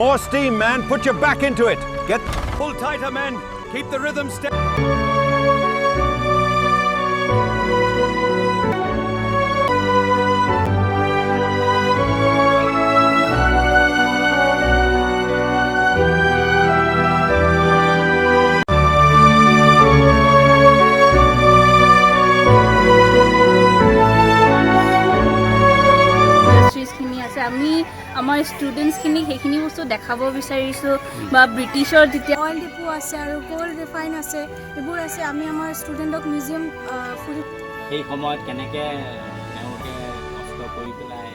More steam, man. Put your back into it. Pull tighter, men. Keep the rhythm steady. আমি আমাৰ ষ্টুডেণ্টছখিনিক সেইখিনি বস্তু দেখাব বিচাৰিছোঁ বা ব্ৰিটিছৰ যেতিয়া অইল ডিপো আছে আৰু গ'ল্ড ৰিফাইন আছে এইবোৰ আছে আমি আমাৰ ষ্টুডেণ্টক মিউজিয়াম ফুৰি সেই সময়ত কেনেকৈ তেওঁলোকে কষ্ট কৰি পেলাই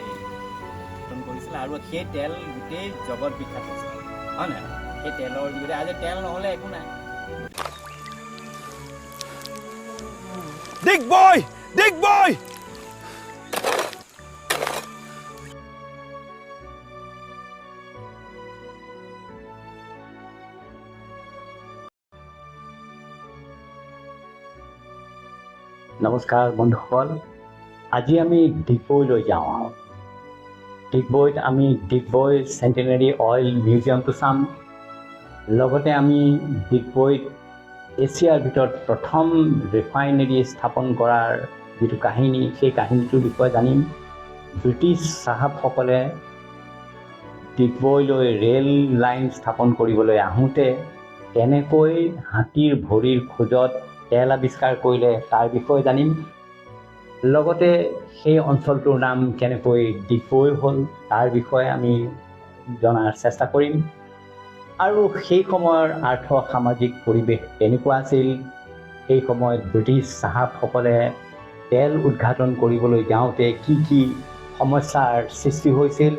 গঠন কৰিছিলে আৰু সেই তেল গোটেই জগত বিখ্যাত আছে হয় নাই সেই তেলৰ যোগেদি আজি তেল নহ'লে একো নাই Dig boy! Dig boy! নমস্কাৰ বন্ধুসকল আজি আমি ডিগবৈলৈ যাওঁ ডিগবৈত আমি ডিগবৈ চেণ্টেনাৰী অইল মিউজিয়ামটো চাম লগতে আমি ডিগবৈত এছিয়াৰ ভিতৰত প্ৰথম ৰিফাইনেৰী স্থাপন কৰাৰ যিটো কাহিনী সেই কাহিনীটোৰ বিষয়ে জানিম ব্ৰিটিছ চাহাবসকলে ডিগবৈলৈ ৰেল লাইন স্থাপন কৰিবলৈ আহোঁতে কেনেকৈ হাতীৰ ভৰিৰ খোজত তেল আৱিষ্কাৰ কৰিলে তাৰ বিষয়ে জানিম লগতে সেই অঞ্চলটোৰ নাম কেনেকৈ ডিগবৈ হ'ল তাৰ বিষয়ে আমি জনাৰ চেষ্টা কৰিম আৰু সেই সময়ৰ আৰ্থ সামাজিক পৰিৱেশ কেনেকুৱা আছিল সেই সময়ত ব্ৰিটিছ চাহাবসকলে তেল উদ্ঘাটন কৰিবলৈ যাওঁতে কি কি সমস্যাৰ সৃষ্টি হৈছিল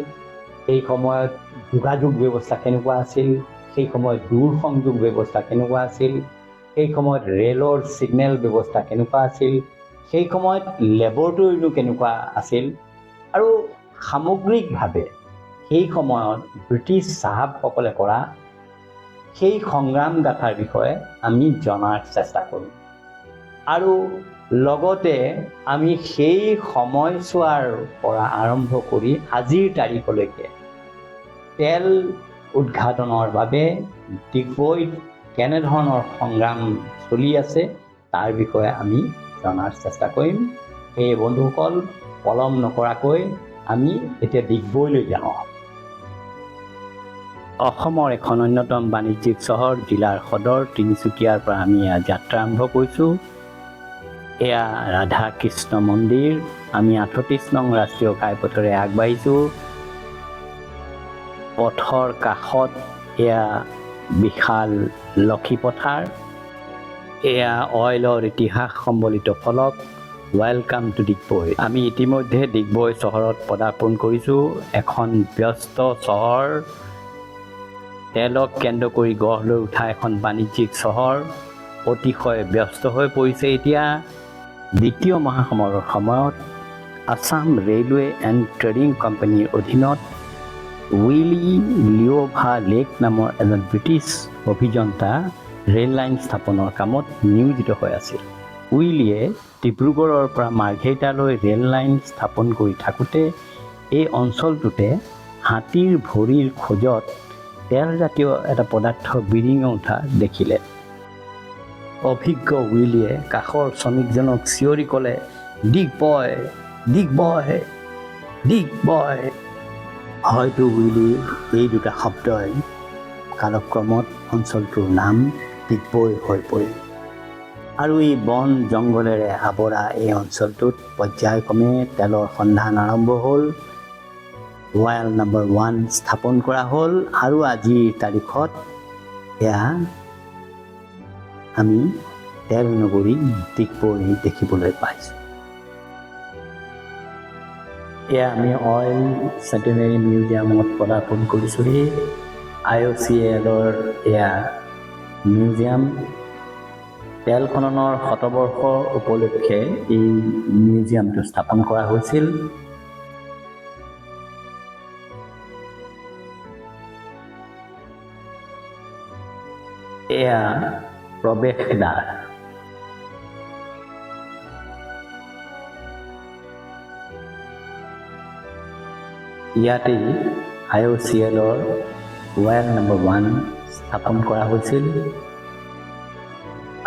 সেই সময়ত যোগাযোগ ব্যৱস্থা কেনেকুৱা আছিল সেই সময়ত দূৰসংযোগ ব্যৱস্থা কেনেকুৱা আছিল সেই সময়ত ৰেলৰ ছিগনেল ব্যৱস্থা কেনেকুৱা আছিল সেই সময়ত লেবৰেটৰীটো কেনেকুৱা আছিল আৰু সামগ্ৰিকভাৱে সেই সময়ত ব্ৰিটিছ চাহাবসকলে কৰা সেই সংগ্ৰাম গাথাৰ বিষয়ে আমি জনাৰ চেষ্টা কৰোঁ আৰু লগতে আমি সেই সময়ছোৱাৰ পৰা আৰম্ভ কৰি আজিৰ তাৰিখলৈকে তেল উদ্ঘাটনৰ বাবে ডিগবৈত কেনেধৰণৰ সংগ্ৰাম চলি আছে তাৰ বিষয়ে আমি জনাৰ চেষ্টা কৰিম সেই বন্ধুসকল পলম নকৰাকৈ আমি এতিয়া ডিগবৈলৈ যাওঁ অসমৰ এখন অন্যতম বাণিজ্যিক চহৰ জিলাৰ সদৰ তিনিচুকীয়াৰ পৰা আমি যাত্ৰা আৰম্ভ কৰিছোঁ এয়া ৰাধা কৃষ্ণ মন্দিৰ আমি ৩৮ নং ৰাষ্ট্ৰীয় ঘাইপথেৰে আগবাঢ়িছোঁ পথৰ কাষত এয়া বিশাল লক্ষী পথাৰ এয়া অইলৰ ইতিহাস সম্বলিত ফলক ৱেলকাম টু ডিগবৈ আমি ইতিমধ্যে ডিগবৈ চহৰত পদাৰ্পণ কৰিছোঁ এখন ব্যস্ত চহৰ তেলক কেন্দ্ৰ কৰি গঢ় লৈ উঠা এখন বাণিজ্যিক চহৰ অতিশয় ব্যস্ত হৈ পৰিছে এতিয়া দ্বিতীয় মহাসমৰৰ সময়ত আছাম ৰেলৱে এণ্ড ট্ৰেডিং কোম্পানীৰ অধীনত উইলি লিঅ'ভা লেক নামৰ এজন ব্ৰিটিছ অভিযন্তা ৰেল লাইন স্থাপনৰ কামত নিয়োজিত হৈ আছিল উইলিয়ে ডিব্ৰুগড়ৰ পৰা মাৰ্ঘেৰিটালৈ ৰেল লাইন স্থাপন কৰি থাকোঁতে এই অঞ্চলটোতে হাতীৰ ভৰিৰ খোজত তেলজাতীয় এটা পদাৰ্থ বিৰিঙি উঠা দেখিলে অভিজ্ঞ উইলিয়ে কাষৰ শ্ৰমিকজনক চিঞৰি ক'লে ডিগবৈ ডিগবৈ ডিগবৈ হয়তো উইলিৰ এই দুটা শব্দই কালক্ৰমত অঞ্চলটোৰ নাম ডিগবৈ হৈ পৰিল আৰু এই বন জংঘলেৰে আৱৰা এই অঞ্চলটোত পৰ্যায়ক্ৰমে তেলৰ সন্ধান আৰম্ভ হ'ল ৱেল নম্বৰ 1 স্থাপন কৰা হ'ল আৰু আজিৰ তাৰিখত এয়া আমি তেল নগৰী ডিগবৈ দেখিবলৈ পাইছোঁ এয়া আমি অইল চেণ্টেনাৰী মিউজিয়ামত পদাৰ্পণ কৰিছোঁহি IOCLৰ এয়া মিউজিয়াম তেল খননৰ শতবৰ্ষ উপলক্ষে এই মিউজিয়ামটো স্থাপন কৰা হৈছিল এয়া প্ৰৱেশদ্বাৰ ইয়াতেই IOCLৰ ৱেল নম্বৰ 1 স্থাপন কৰা হৈছিল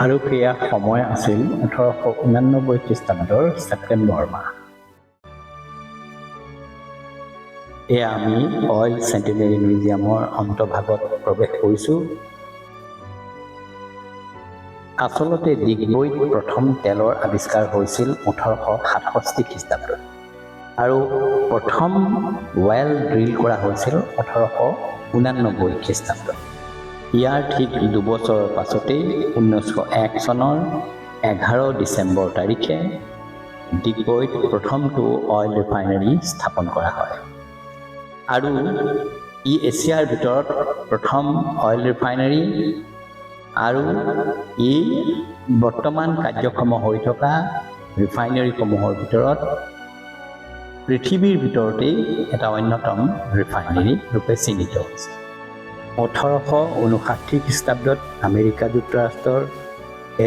আৰু সেয়া সময় আছিল 1889 খ্ৰীষ্টাব্দৰ ছেপ্টেম্বৰ মাহ। এয়া আমি অইল চেণ্টিনেৰী মিউজিয়ামৰ অন্তৰ্ভাগত প্ৰৱেশ কৰিছোঁ। আচলতে ডিগবৈত প্ৰথম তেলৰ আৱিষ্কাৰ হৈছিল 1867 খ্ৰীষ্টাব্দত আৰু প্ৰথম ৱেল ড্ৰিল কৰা হৈছিল 1889 খ্ৰীষ্টাব্দত। ইয়াৰ ঠিক দুবছৰৰ পাছতেই 1901 চনৰ 11 ডিচেম্বৰ তাৰিখে ডিগবৈত প্ৰথমটো অইল ৰিফাইনেৰী স্থাপন কৰা হয় আৰু ই এছিয়াৰ ভিতৰত প্ৰথম অইল ৰিফাইনেৰী আৰু ই বৰ্তমান কাৰ্যক্ষম হৈ থকা ৰিফাইনেৰীসমূহৰ ভিতৰত পৃথিৱীৰ ভিতৰতেই এটা অন্যতম ৰিফাইনেৰী ৰূপে চিহ্নিত হৈছে। 1859 খ্ৰীষ্টাব্দত আমেৰিকা যুক্তৰাষ্ট্ৰৰ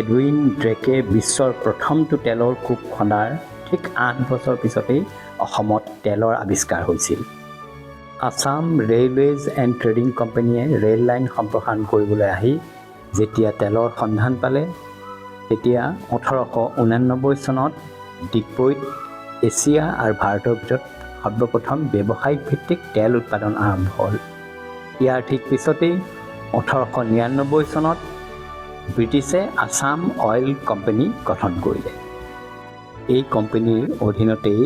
এডউইন ড্ৰেকে বিশ্বৰ প্ৰথমটো তেলৰ কূপ খন্দাৰ ঠিক 8 বছৰ পিছতেই অসমত তেলৰ আৱিষ্কাৰ হৈছিল। আছাম ৰেলৱেজ এণ্ড ট্ৰেডিং কোম্পানীয়ে ৰেল লাইন সম্প্ৰসাৰণ কৰিবলৈ আহি যেতিয়া তেলৰ সন্ধান পালে তেতিয়া 1889 চনত ডিগবৈত এছিয়া আৰু ভাৰতৰ ভিতৰত সৰ্বপ্ৰথম ব্যৱসায়িক ভিত্তিক তেল উৎপাদন আৰম্ভ হ'ল। ইয়াৰ ঠিক পিছতেই 1899 চনত ব্ৰিটিছে আছাম অইল কোম্পানী গঠন কৰিলে। এই কোম্পানীৰ অধীনতেই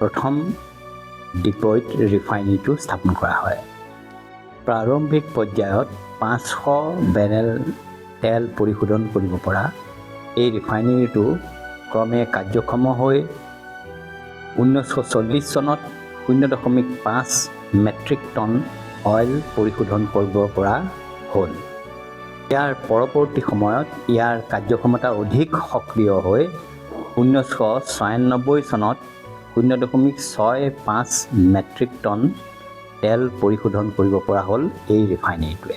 প্ৰথম ডিগবৈত ৰিফাইনেৰীটো স্থাপন কৰা হয়। প্ৰাৰম্ভিক পৰ্যায়ত 500 বেৰেল তেল পৰিশোধন কৰিব পৰা এই ৰিফাইনেৰীটো ক্ৰমে কাৰ্যক্ষম হৈ 1940 চনত 0.5 মেট্ৰিক টন অইল পৰিশোধন কৰিব পৰা হ'ল। ইয়াৰ পৰৱৰ্তী সময়ত ইয়াৰ কাৰ্যক্ষমতা অধিক সক্ৰিয় হৈ 1996 চনত 0.65 মেট্ৰিক টন তেল পৰিশোধন কৰিব পৰা হ'ল এই ৰিফাইনেৰীটোৱে।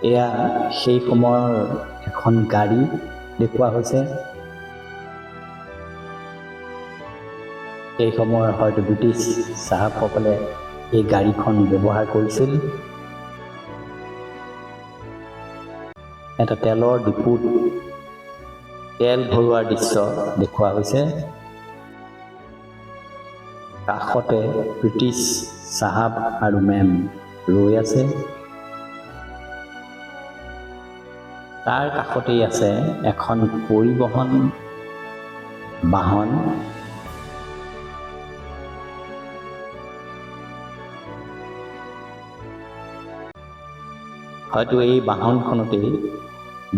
এয়া সেই সময়ৰ এখন গাড়ী দেখুওৱা হৈছে। এই সময়ৰ হয়তো ব্ৰিটিছ চাহাবসকলে এই গাড়ীখন ব্যৱহাৰ কৰিছিল। এটা তেলৰ ডিপুত তেল ভৰোৱাৰ দৃশ্য দেখুওৱা হৈছে। কাষতে ব্ৰিটিছ চাহাব আৰু মেম ৰৈ আছে। তাৰ কাষতেই আছে এখন পৰিবহণ বাহন। হয়তো এই বাহনখনতেই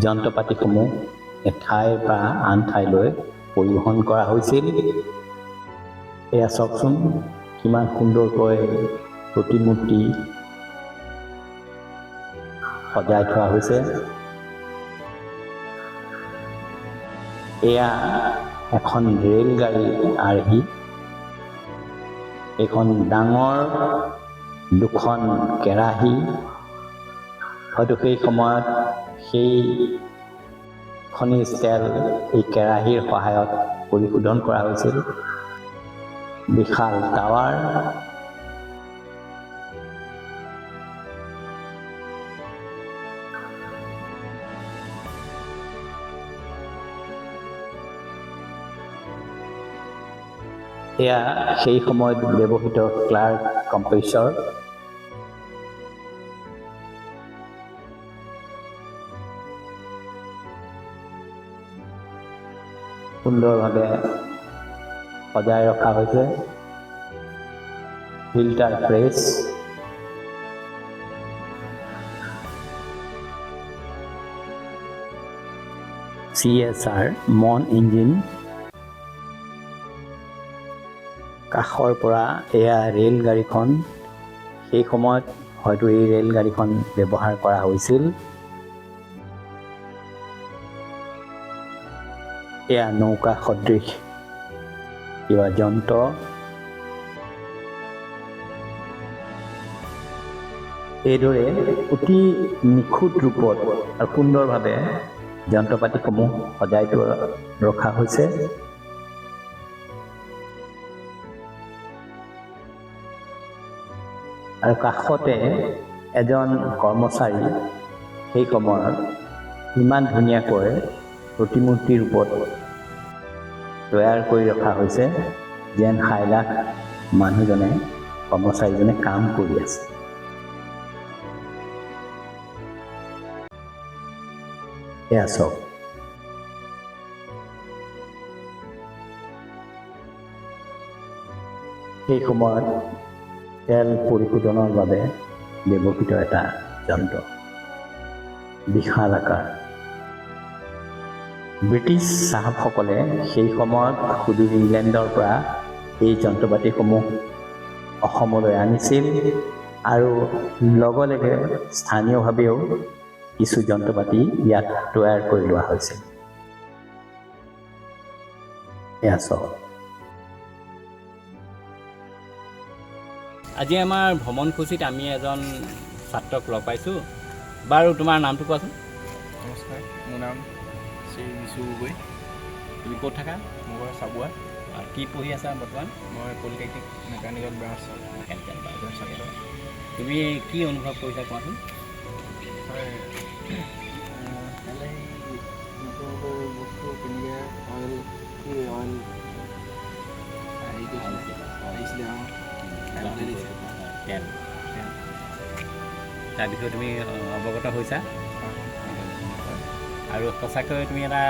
যন্ত্ৰ পাতিসমূহ এঠাইৰ পৰা আন ঠাইলৈ পৰিবহণ কৰা হৈছিল। এয়া চাওকচোন কিমান সুন্দৰকৈ প্ৰতিমূৰ্তি সজাই থোৱা হৈছে। এয়া এখন ৰেলগাড়ী আৰ্হি। এইখন ডাঙৰ দুখন কেৰাহী। হয়তো সেই সময়ত সেই খনিজ তেল এই কেৰাহীৰ সহায়ত পৰিশোধন কৰা হৈছিল। বিশাল টাৱাৰ। এয়া সেই সময়ত ব্যৱহৃত ক্লাৰ্ক কম্প্ৰেছৰ। সুন্দৰভাৱে সজাই ৰখা হৈছে। Filter press. CSR মন ইঞ্জিন। কাষৰ পৰা এয়া ৰেলগাড়ীখন। সেই সময়ত হয়তো এই ৰেলগাড়ীখন ব্যৱহাৰ কৰা হৈছিল। এয়া নৌকা সদৃশ কিবা যন্ত্ৰ। এইদৰে অতি নিখুঁত ৰূপত আৰু সুন্দৰভাৱে যন্ত্ৰ পাতিসমূহ সজাই ৰখা হৈছে। আৰু কাষতে এজন কৰ্মচাৰী সেই সময়ত ইমান ধুনীয়াকৈ প্ৰতিমূৰ্তি ৰূপত তৈয়াৰ কৰি ৰখা হৈছে যেন সাইলাখ মানুহজনে কৰ্মচাৰীজনে কাম কৰি আছে। এয়া চাওক, সেই সময়ত তেল পৰিশোধনৰ বাবে ব্যৱহৃত এটা যন্ত্ৰ, বিশাল আকাৰ। ব্ৰিটিছ চাহাবসকলে সেই সময়ত সুদূৰ ইংলেণ্ডৰ পৰা এই যন্ত্ৰ পাতিসমূহ অসমলৈ আনিছিল আৰু লগে লগে স্থানীয়ভাৱেও কিছু যন্ত্ৰ পাতি ইয়াত তৈয়াৰ কৰি লোৱা হৈছিল। এয়া চাওক, আজি আমাৰ ভ্ৰমণসূচীত আমি এজন ছাত্ৰক লগ পাইছোঁ। বাৰু তোমাৰ নামটো কোৱাচোন। নমস্কাৰ, মোৰ নাম শ্ৰী বিশু গগৈ। তুমি ক'ত থাকা? মোৰ ঘৰ চাবুৱা। কি পঢ়ি আছা বৰ্তমান? মই পলিটেকনিক মেকানিকেল ব্ৰাঞ্চৰ ছাত্ৰ। তুমি কি অনুভৱ কৰিছা কোৱাচোন? হয়, কাইলৈ নতুন নতুন বস্তু কেনেকৈ অইল হেৰি আহিছিলে তেল, তাৰ বিষয়ে তুমি অৱগত হৈছা আৰু সঁচাকৈ তুমি এটা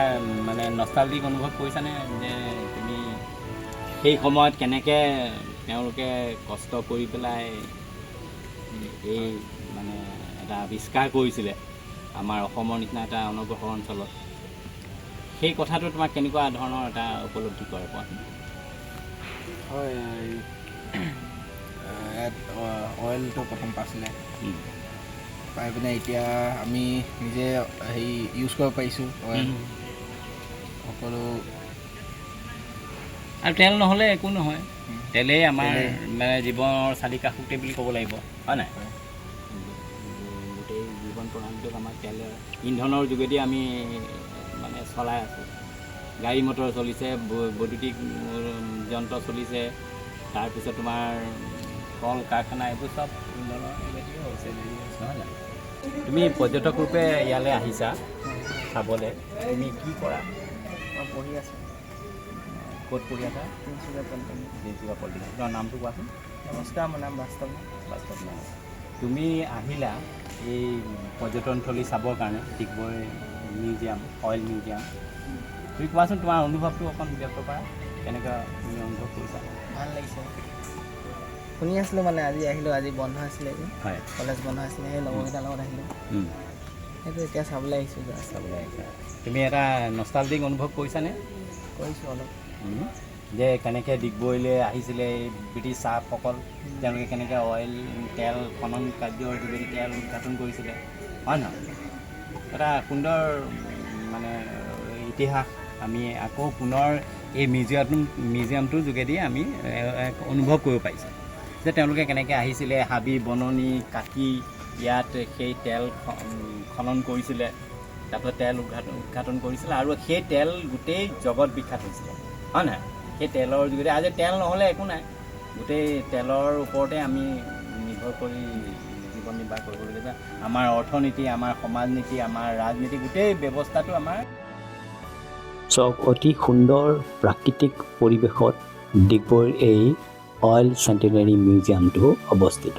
মানে নষ্টালজিক অনুভৱ কৰিছানে যে তুমি সেই সময়ত কেনেকৈ তেওঁলোকে কষ্ট কৰি পেলাই এই মানে এটা আৱিষ্কাৰ কৰিছিলে আমাৰ অসমৰ নিচিনা এটা অনগ্ৰসৰ অঞ্চলত, সেই কথাটো তোমাক কেনেকুৱা ধৰণৰ এটা উপলব্ধি কৰে কোৱাচোন? হয়, ইয়াত অইলটো প্ৰথম পাইছিলে, পাই পিনে এতিয়া আমি নিজে হেৰি ইউজ কৰিব পাৰিছোঁ অইল সকলো। আৰু তেল নহ'লে একো নহয়, তেলেই আমাৰ মানে জীৱনৰ চালিকা শক্তি বুলি ক'ব লাগিব, হয় নাই? গোটেই জীৱন প্ৰণালীটোত আমাৰ তেল ইন্ধনৰ যোগেদি আমি মানে চলাই আছোঁ। গাড়ী মটৰ চলিছে, বৈদ্যুতিক যন্ত্ৰ চলিছে, তাৰপিছত তোমাৰ কল কাৰখানা এইবোৰ চব ইন্ধনৰ যোগেদিয়ে হৈছে, নহয় জানো? তুমি পৰ্যটক ৰূপে ইয়ালৈ আহিছা চাবলৈ, তুমি কি কৰা? মই পঢ়ি আছোঁ। ক'ত পঢ়ি আছা? তিনিচুকীয়া পলিটেকনিক। তোমাৰ নামটো কোৱাচোন। নমস্কাৰ, মোৰ নাম বাস্তৱ। তুমি আহিলা এই পৰ্যটনথলী চাবৰ কাৰণে, ডিগবৈ মিউজিয়াম, অইল মিউজিয়াম। তুমি কোৱাচোন তোমাৰ অনুভৱটো অকণ ব্যক্ত কৰা, কেনেকুৱা তুমি অনুভৱ কৰিছা? ভাল লাগিছে, শুনি আছিলোঁ মানে আজি আহিলোঁ, আজি বন্ধ আছিলে, হয়, কলেজ বন্ধ আছিলে, সেই লগৰকেইটাৰ লগত আহিলোঁ, সেইটো এতিয়া চাবলৈ আহিছোঁ। চাবলৈ আহিছা, তুমি এটা নষ্টালজিক অনুভৱ কৰিছানে? কৰিছোঁ অলপ, যে কেনেকৈ ডিগবৈলৈ আহিছিলে এই ব্ৰিটিছ চাহাবসকল, তেওঁলোকে কেনেকৈ অইল তেল খনন কাৰ্যৰ যোগেদি তেল উৎঘাটন কৰিছিলে, হয় নহয়? এটা সুন্দৰ মানে ইতিহাস আমি আকৌ পুনৰ এই মিউজিয়ামটোৰ যোগেদি আমি অনুভৱ কৰিব পাৰিছোঁ যে তেওঁলোকে কেনেকৈ আহিছিলে, হাবি বননি কাটি ইয়াত সেই তেল খনন কৰিছিলে, তাৰপিছত তেল উৎঘাটন কৰিছিলে আৰু সেই তেল গোটেই জগত বিখ্যাত হৈছিলে, হয় নাই? সেই তেলৰ যোগেদি আজি তেল নহ'লে একো নাই, গোটেই তেলৰ ওপৰতে আমি নিৰ্ভৰ কৰি জীৱন নিৰ্বাহ কৰিবলগীয়া। আমাৰ অৰ্থনীতি, আমাৰ সমাজনীতি, আমাৰ ৰাজনীতি, গোটেই ব্যৱস্থাটো আমাৰ চাওক, অতি সুন্দৰ প্ৰাকৃতিক পৰিৱেশত ডিগবৈৰ এই অইল চেণ্টেনেৰী মিউজিয়ামটো অৱস্থিত।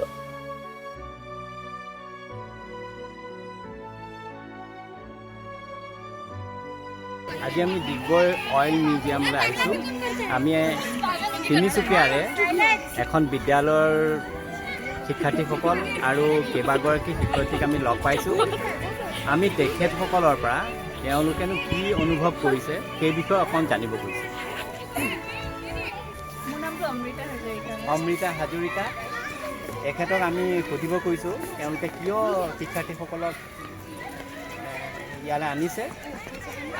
আজি আমি ডিগবৈ অইল মিউজিয়ামলৈ আহিছোঁ। আমি তিনিচুকীয়াৰে এখন বিদ্যালয়ৰ শিক্ষাৰ্থীসকল আৰু কেইবাগৰাকী শিক্ষয়িত্ৰীক আমি লগ পাইছোঁ। আমি তেখেতসকলৰ পৰা তেওঁলোকেনো কি অনুভৱ কৰিছে সেই বিষয়ে অকণ জানিব খুজিছোঁ। মোৰ নামটো অমৃতা হাজৰিকা। এখেতক আমি সুধিব খুজিছোঁ তেওঁলোকে কিয় শিক্ষাৰ্থীসকলক ইয়ালৈ আনিছে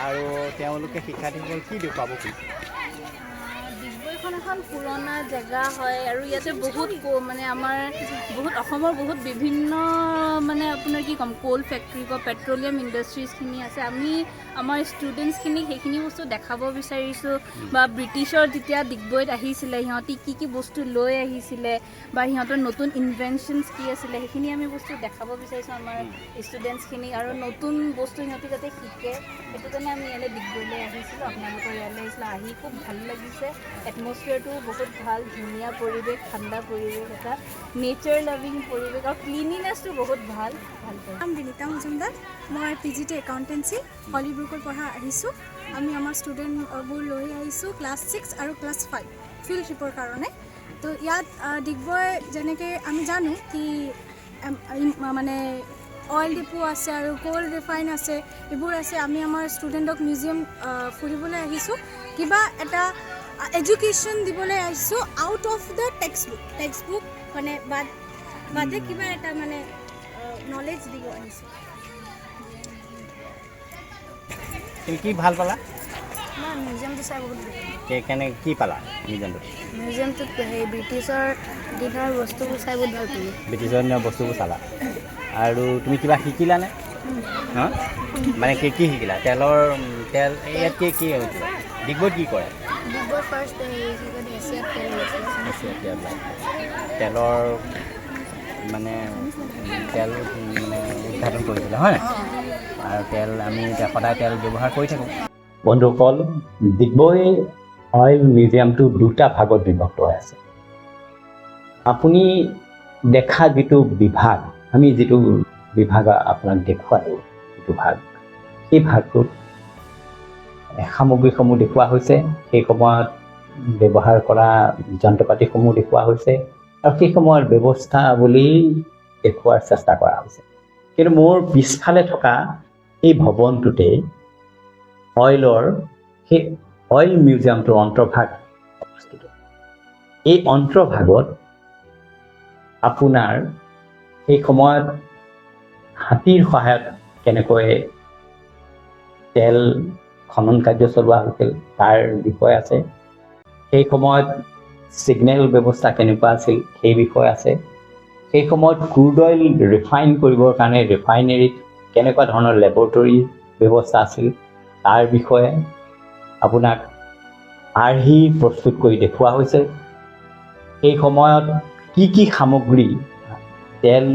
আৰু তেওঁলোকে শিক্ষাৰ্থীসকল কি দেখুৱাব খুজিছে। ডিগবৈ এইখন এখন পুৰণা জেগা হয় আৰু ইয়াতে বহুত মানে আমাৰ বহুত অসমৰ বহুত বিভিন্ন মানে আপোনাৰ কি ক'ম কোল ফেক্টৰী বা পেট্ৰলিয়াম ইণ্ডাষ্ট্ৰিজখিনি আছে আমি আমাৰ ষ্টুডেণ্টছখিনিক সেইখিনি বস্তু দেখাব বিচাৰিছোঁ বা ব্ৰিটিছৰ যেতিয়া ডিগবৈত আহিছিলে সিহঁতি কি বস্তু লৈ আহিছিলে বা সিহঁতৰ নতুন ইনভেনশ্যনছ কি আছিলে সেইখিনি আমি বস্তু দেখাব বিচাৰিছোঁ আমাৰ ষ্টুডেণ্টছখিনিক আৰু নতুন বস্তু সিহঁতি যাতে শিকে সেইটো কাৰণে আমি ইয়ালৈ ডিগবৈলৈ আহিছিলোঁ আপোনালোকৰ ইয়ালৈ আহিছিলোঁ আহি খুব ভাল লাগিছে এটমছফিয়াৰটো বহুত ভাল ধুনীয়া পৰিৱেশ ঠাণ্ডা পৰিৱেশ এটা নেচাৰ লাভিং পৰিৱেশ আৰু ক্লিনিনেছটো বহুত ভাল পাইছোঁ নাম বিনীতা মজুমদাৰ মই PGT একাউণ্টেঞ্চি হলিব্ৰুকৰ পঢ়া আহিছোঁ আমি আমাৰ ষ্টুডেণ্টবোৰ লৈ আহিছোঁ ক্লাছ 6 আৰু ক্লাছ 5 ফিল্ড ট্ৰিপৰ কাৰণে তো ইয়াত ডিগবৈ যেনেকৈ আমি জানো কি মানে অইল ডিপো আছে আৰু কোল ৰিফাইন আছে এইবোৰ আছে আমি আমাৰ ষ্টুডেণ্টক মিউজিয়াম ফুৰিবলৈ আহিছোঁ কিবা এটা এডুকেশ্যন দিবলৈ আহিছোঁ out of the text book মানে বাদে কিবা এটা মানে নলেজ দিব আহিছোঁ তুমি কি ভাল পালা মই মিউজিয়ামটো চাই বহুত ভাল পাওঁ কেনেকৈ কি পালা মিউজিয়ামটোত মিউজিয়ামটোত সেই ব্ৰিটিছৰ দিনৰ বস্তুবোৰ চাই বহুত ভাল পালোঁ ব্ৰিটিছৰ দিনৰ বস্তুবোৰ চালা আৰু তুমি কিবা শিকিলানে হা মানে কি শিকিলা তেল ইয়াত কি হৈছিলে ডিগবৈত কি কৰে ডিগবৈ ফাৰ্ষ্ট এছিয়াত তেলৰ মানে তেল মানে উদ্ঘাটন কৰিছিলে হয় নাই আৰু তেল আমি এতিয়া সদায় তেল ব্যৱহাৰ কৰি থাকোঁ বন্ধুসকল ডিগবৈ অইল মিউজিয়ামটো দুটা ভাগত বিভক্ত হৈ আছে আপুনি দেখা যিটো বিভাগ আমি যিটো বিভাগ আপোনাক দেখুৱালোঁ যিটো ভাগ সেই ভাগটোত সামগ্ৰীসমূহ দেখুওৱা হৈছে সেই সময়ত ব্যৱহাৰ কৰা যন্ত্ৰ পাতিসমূহ দেখুওৱা হৈছে আৰু সেই সময়ৰ ব্যৱস্থা বুলি দেখুওৱাৰ চেষ্টা কৰা হৈছে কিন্তু মোৰ পিছফালে থকা এই ভৱনটোতে অইলৰ সেই অইল মিউজিয়ামটোৰ অন্তৰ্ভাগ অৱস্থিত এই অন্তৰ্ভাগত আপোনাৰ সেই সময়ত হাতীৰ সহায়ত কেনেকৈ তেল খনন কাৰ্য চলোৱা হৈছিল তাৰ বিষয় আছে সেই সময়ত ছিগনেল ব্যৱস্থা কেনেকুৱা আছিল সেই বিষয় আছে সেই সময়ত ক্ৰুড অইল ৰিফাইন কৰিবৰ কাৰণে ৰিফাইনেৰীত কেনেকুৱা ধৰণৰ লেবৰেটৰী ব্যৱস্থা আছিল তাৰ বিষয়ে আপোনাক আৰ্হি প্ৰস্তুত কৰি দেখুওৱা হৈছে সেই সময়ত কি সামগ্ৰী তেল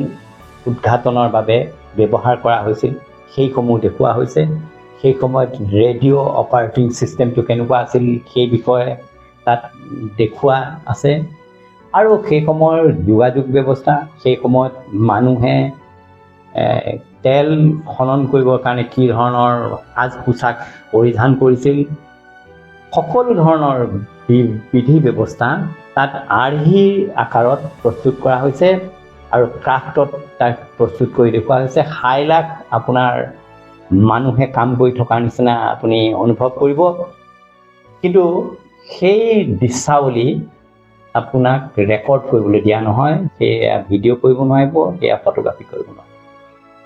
উদ্ঘাটনৰ বাবে ব্যৱহাৰ কৰা হৈছিল সেইসমূহ দেখুওৱা হৈছে সেই সময়ত ৰেডিঅ' অপাৰেটিং ছিষ্টেমটো কেনেকুৱা আছিল সেই বিষয়ে তাত দেখুওৱা আছে আৰু সেই সময়ৰ যোগাযোগ ব্যৱস্থা সেই সময়ত মানুহে তেল খনন কৰিবৰ কাৰণে কি ধৰণৰ সাজ পোছাক পৰিধান কৰিছিল সকলো ধৰণৰ বিধি ব্যৱস্থা তাত আৰ্হিৰ আকাৰত প্ৰস্তুত কৰা হৈছে আৰু ক্ৰাফ্টত তাক প্ৰস্তুত কৰি দেখুওৱা হৈছে হাইলাখ আপোনাৰ মানুহে কাম কৰি থকাৰ নিচিনা আপুনি অনুভৱ কৰিব কিন্তু সেই দৃশ্যাৱলী আপোনাক ৰেকৰ্ড কৰিবলৈ দিয়া নহয় সেয়া ভিডিঅ' কৰিব নোৱাৰিব সেয়া ফটোগ্ৰাফী কৰিব নোৱাৰিব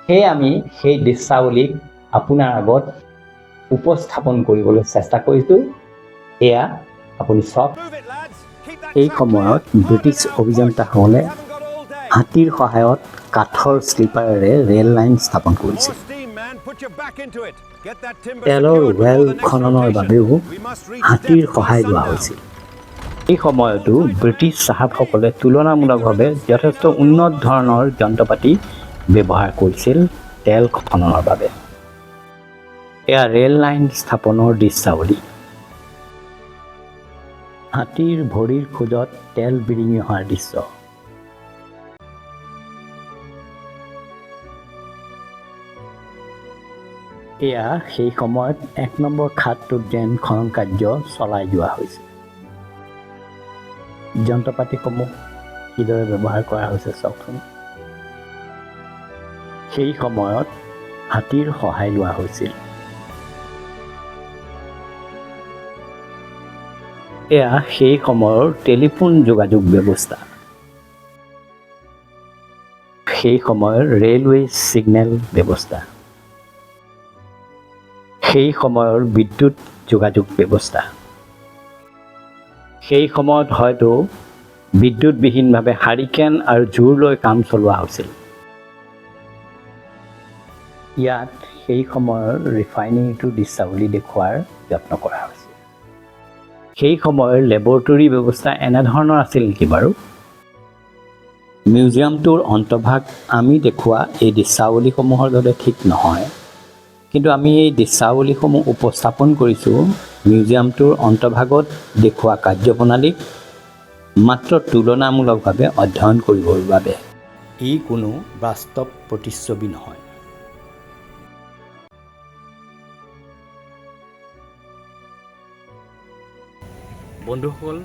সেয়ে আমি সেই দৃশ্যাৱলীক আপোনাৰ আগত উপস্থাপন কৰিবলৈ চেষ্টা কৰিছোঁ এয়া আপুনি চাওক এই সময়ত ব্ৰিটিছ অভিযন্তাসকলে হাতীৰ সহায়ত কাঠৰ স্লিপাৰেৰে ৰেল লাইন স্থাপন কৰিছিল তেলৰ ৱেল খননৰ বাবেও হাতীৰ সহায় লোৱা হৈছিল এই সময়তো ব্ৰিটিছ চাহাবসকলে তুলনামূলকভাৱে যথেষ্ট উন্নত ধৰণৰ যন্ত্ৰ পাতি ব্যৱহাৰ কৰিছিল তেল খননৰ বাবে এয়া ৰেল লাইন স্থাপনৰ দৃশ্যাৱলী হাতীৰ ভৰিৰ খোজত তেল বিৰিঙি অহাৰ দৃশ্য এয়া সেই সময়ত 1 নম্বৰ খাটটোত যেন খনন কাৰ্য চলাই যোৱা হৈছে যন্ত্ৰ পাতিসমূহ কিদৰে ব্যৱহাৰ কৰা হৈছে চাওকচোন সেই সময়ত হাতীৰ সহায় লোৱা হৈছিল এয়া সেই সময়ৰ টেলিফোন যোগাযোগ ব্যৱস্থা সেই সময়ৰ ৰেলৱে ছিগনেল ব্যৱস্থা সেই সময়ৰ বিদ্যুৎ যোগাযোগ ব্যৱস্থা সেই সময়ত হয়তো বিদ্যুৎবিহীনভাৱে হাৰিকেন আৰু জোৰ লৈ কাম চলোৱা হৈছিল। ইয়াত সেই সময়ৰ ৰিফাইনেৰীটো দৃশ্যাৱলী দেখুওৱাৰ যত্ন কৰা হৈছিল। সেই সময়ৰ লেবৰেটৰী ব্যৱস্থা এনেধৰণৰ আছিল নেকি বাৰু? মিউজিয়ামটোৰ অন্তভাগ আমি দেখুওৱা এই দৃশ্যাৱলীসমূহৰ দৰে ঠিক নহয়, কিন্তু আমি এই দৃশ্যাৱলীসমূহ উপস্থাপন কৰিছোঁ মিউজিয়ামটোৰ অন্তভাগত দেখুওৱা কাৰ্যপ্ৰণালীক মাত্ৰ তুলনামূলকভাৱে অধ্যয়ন কৰিবৰ বাবে। ই কোনো বাস্তৱ প্ৰতিচ্ছবি নহয়। বন্ধুসকল,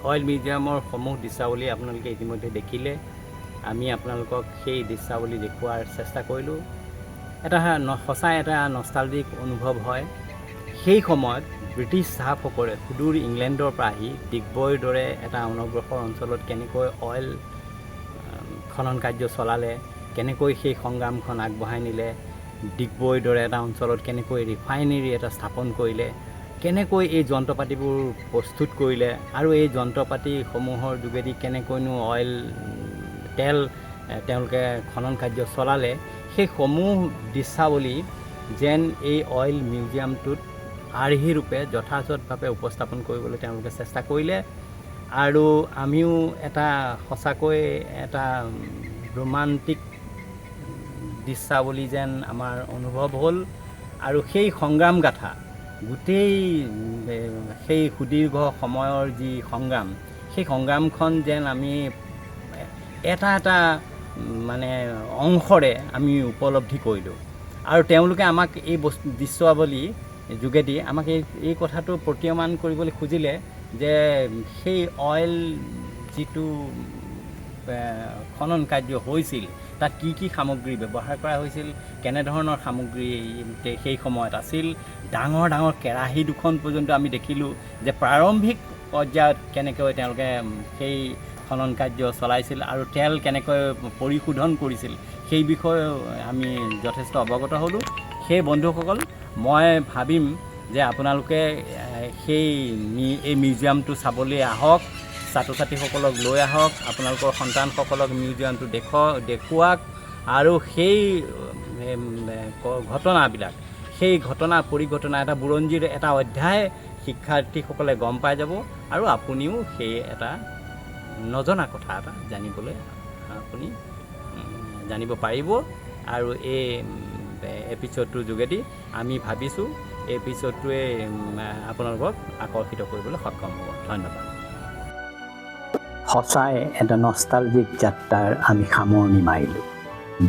অইল মিউজিয়ামৰ সমূহ দৃশ্যাৱলী আপোনালোকে ইতিমধ্যে দেখিলে। আমি আপোনালোকক সেই দৃশ্যাৱলী দেখুওৱাৰ চেষ্টা কৰিলোঁ। এটা সঁচাই এটা নষ্টালজিক অনুভৱ হয়। সেই সময়ত ব্ৰিটিছ চাহাবসকলে সুদূৰ ইংলেণ্ডৰ পৰা আহি ডিগবৈৰ দৰে এটা অনগ্ৰসৰ অঞ্চলত কেনেকৈ অইল খনন কাৰ্য চলালে, কেনেকৈ সেই সংগ্ৰামখন আগবঢ়াই নিলে, ডিগবৈৰ দৰে এটা অঞ্চলত কেনেকৈ ৰিফাইনেৰী এটা স্থাপন কৰিলে, কেনেকৈ এই যন্ত্ৰ পাতিবোৰ প্ৰস্তুত কৰিলে আৰু এই যন্ত্ৰ পাতিসমূহৰ যোগেদি কেনেকৈনো অইল তেল তেওঁলোকে খনন কাৰ্য চলালে, সেই সমূহ দৃশ্যাৱলী যেন এই অইল মিউজিয়ামটোত আৰ্হিৰূপে যথাযথভাৱে উপস্থাপন কৰিবলৈ তেওঁলোকে চেষ্টা কৰিলে। আৰু আমিও এটা সঁচাকৈ এটা ৰোমান্টিক দৃশ্যাৱলী যেন আমাৰ অনুভৱ হ'ল। আৰু সেই সংগ্ৰাম গাথা, গোটেই সেই সুদীৰ্ঘ সময়ৰ যি সংগ্ৰাম, সেই সংগ্ৰামখন যেন আমি এটা এটা মানে অংশৰে আমি উপলব্ধি কৰিলোঁ। আৰু তেওঁলোকে আমাক এই দৃশ্যাৱলী যোগেদি আমাক এই কথাটো প্ৰতীয়মান কৰিবলৈ খুজিলে যে সেই অইল যিটো খনন কাৰ্য হৈছিল তাত কি কি সামগ্ৰী ব্যৱহাৰ কৰা হৈছিল, কেনেধৰণৰ সামগ্ৰী সেই সময়ত আছিল। ডাঙৰ ডাঙৰ কেৰাহী দুখন পৰ্যন্ত আমি দেখিলোঁ যে প্ৰাৰম্ভিক পৰ্যায়ত কেনেকৈ তেওঁলোকে সেই খনন কাৰ্য চলাইছিল আৰু তেল কেনেকৈ পৰিশোধন কৰিছিল সেই বিষয়ে আমি যথেষ্ট অৱগত হ'লোঁ। সেই বন্ধুসকল, মই ভাবিম যে আপোনালোকে এই মিউজিয়ামটো চাবলৈ আহক, ছাত্ৰ ছাত্ৰীসকলক লৈ আহক, আপোনালোকৰ সন্তানসকলক মিউজিয়ামটো দেখুৱাওক আৰু সেই ঘটনাবিলাক, সেই পৰিঘটনা এটা বুৰঞ্জীৰ এটা অধ্যায় শিক্ষাৰ্থীসকলে গম পাই যাব আৰু আপুনিও সেই এটা নজনা কথা এটা আপুনি জানিব পাৰিব। আৰু এই এপিছডটোৰ যোগেদি আমি ভাবিছোঁ এই এপিছডটোৱে আপোনালোকক আকৰ্ষিত কৰিবলৈ সক্ষম হ'ব। ধন্যবাদ। সঁচাই এটা নষ্টালজিক যাত্ৰাৰ আমি সামৰণি মাৰিলোঁ।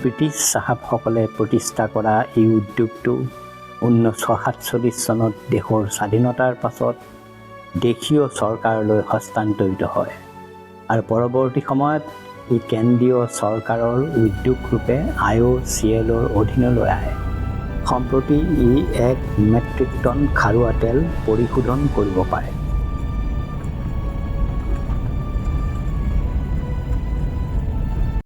ব্ৰিটিছ চাহাবসকলে প্ৰতিষ্ঠা কৰা এই উদ্যোগটো 1947 চনত দেশৰ স্বাধীনতাৰ পাছত দেশীয় চৰকাৰলৈ হস্তান্তৰিত হয় আৰু পৰৱৰ্তী সময়ত ই কেন্দ্ৰীয় চৰকাৰৰ উদ্যোগৰূপে IOCLৰ অধীনলৈ আহে। সম্প্ৰতি ই 1 মেট্ৰিক টন খাৰুৱা তেল পৰিশোধন কৰিব পাৰে।